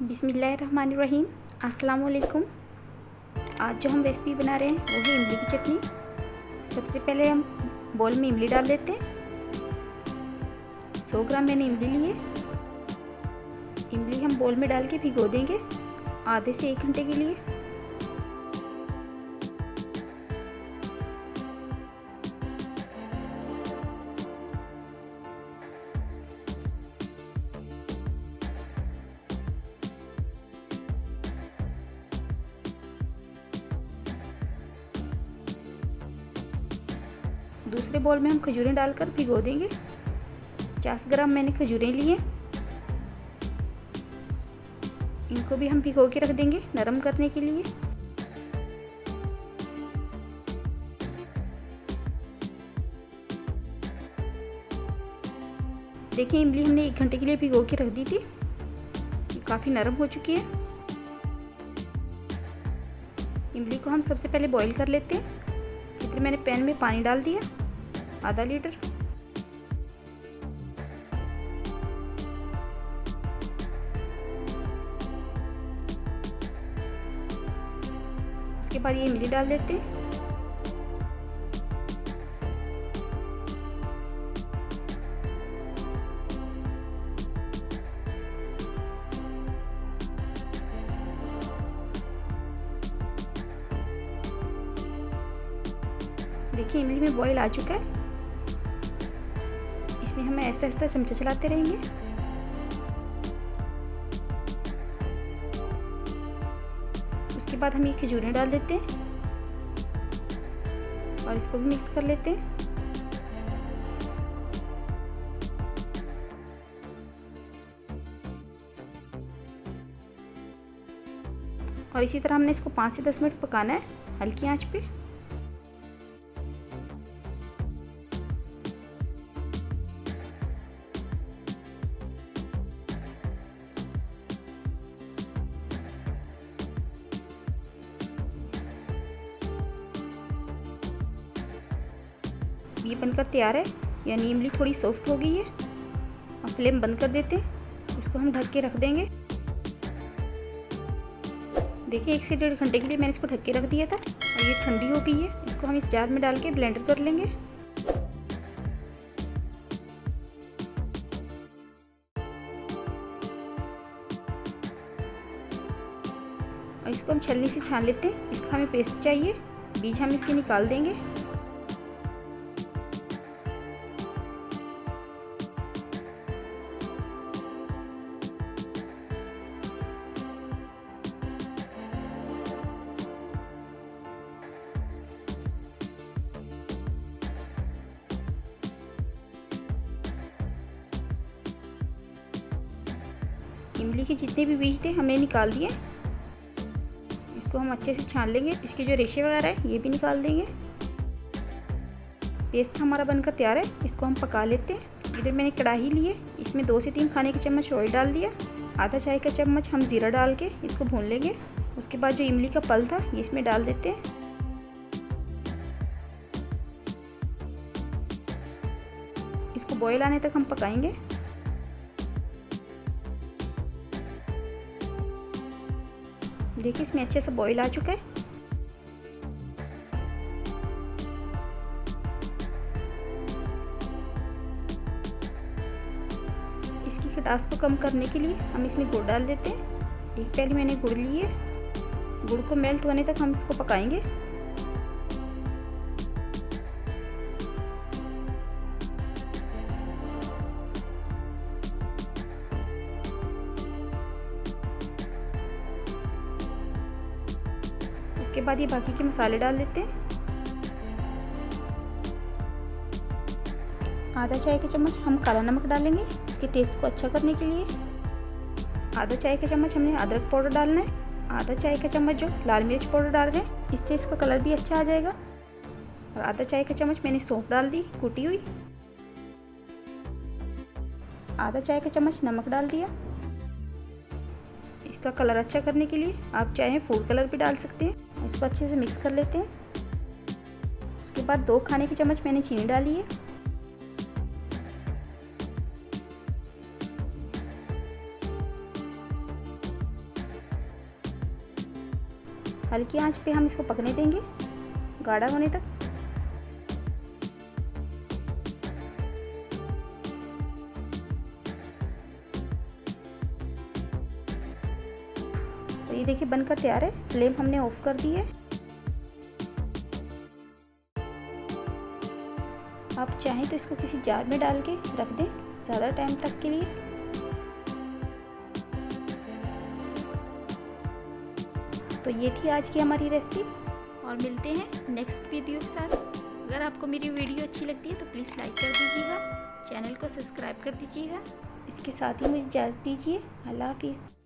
बिस्मिल्लाहिर्रहमानिर्रहीम। अस्सलाम वालेकुम। आज जो हम रेसिपी बना रहे हैं वो है इमली की चटनी। सबसे पहले हम बोल में इमली डाल देते हैं। 100 ग्राम मैंने इमली लिए। इमली हम बोल में डाल के भिगो देंगे आधे से 1 घंटे के लिए। दूसरे बॉल में हम खजूरें डालकर भिगो देंगे। 50 ग्राम मैंने खजूरें लिए। इनको भी हम भिगो के रख देंगे नरम करने के लिए। देखिए इमली हमने 1 घंटे के लिए भिगो के रख दी थी। ये काफ़ी नरम हो चुकी है। इमली को हम सबसे पहले बॉईल कर लेते हैं। इधर मैंने पैन में पानी डाल दिया आधा लीटर। उसके बाद ये इमली डाल देते हैं। देखिए इमली में बॉईल आ चुका है। इसमें हमें ऐसा ऐसा चमचा चलाते रहेंगे। उसके बाद हम ये खजूरें डाल देते हैं और इसको भी मिक्स कर लेते हैं। और इसी तरह हमने इसको 5 से 10 मिनट पकाना है हल्की आंच पे। ये बनकर तैयार है, यानी इमली थोड़ी सॉफ्ट हो गई है। अब फ्लेम बंद कर देते हैं। इसको हम ढक के रख देंगे। देखिए 1 से 1.5 घंटे के लिए मैंने इसको ढक के रख दिया था और ये ठंडी हो गई है। इसको हम इस जार में डाल के ब्लेंडर कर लेंगे। और इसको हम छलनी से छान लेते हैं। इसका हमें पेस्ट चाहिए, बीज हम इसके निकाल देंगे। इमली के जितने भी बीज थे हमने निकाल दिए। इसको हम अच्छे से छान लेंगे। इसके जो रेशे वगैरह है ये भी निकाल देंगे। पेस्ट हमारा बनकर तैयार है। इसको हम पका लेते हैं। इधर मैंने कढ़ाई ली है, इसमें 2 से 3 खाने के चम्मच ऑयल डाल दिया। आधा चाय का चम्मच हम ज़ीरा डाल के इसको भून लेंगे। उसके बाद जो इमली का पल्प था ये इसमें डाल देते हैं। इसको बॉयल आने तक हम पकाएंगे। देखिए इसमें अच्छे से बॉईल आ चुका है। इसकी खटास को कम करने के लिए हम इसमें गुड़ डाल देते हैं। 1 प्याली मैंने गुड़ ली है। गुड़ को मेल्ट होने तक हम इसको पकाएंगे। उसके बाद ये बाकी के मसाले डाल देते हैं। आधा चाय का चम्मच हम काला नमक डालेंगे इसके टेस्ट को अच्छा करने के लिए। आधा चाय का चम्मच हमने अदरक पाउडर डालना है। आधा चाय का चम्मच जो लाल मिर्च पाउडर डाल रहे हैं, इससे इसका कलर भी अच्छा आ जाएगा। और आधा चाय का चम्मच मैंने सौंफ डाल दी कूटी हुई। आधा चाय का चम्मच नमक डाल दिया। इसका कलर अच्छा करने के लिए आप चाहें फूड कलर भी डाल सकते हैं। इसको अच्छे से मिक्स कर लेते हैं। उसके बाद 2 खाने के चम्मच मैंने चीनी डाली है। हल्की आंच पे हम इसको पकने देंगे गाढ़ा होने तक। तो ये देखिए बनकर तैयार है। फ्लेम हमने ऑफ कर दी है। आप चाहें तो इसको किसी जार में डाल के रख दें ज़्यादा टाइम तक के लिए। तो ये थी आज की हमारी रेसिपी और मिलते हैं नेक्स्ट वीडियो के साथ। अगर आपको मेरी वीडियो अच्छी लगती है तो प्लीज़ लाइक कर दीजिएगा, चैनल को सब्सक्राइब कर दीजिएगा। इसके साथ ही मुझे इजाज़त दीजिए। अल्लाह हाफिज़।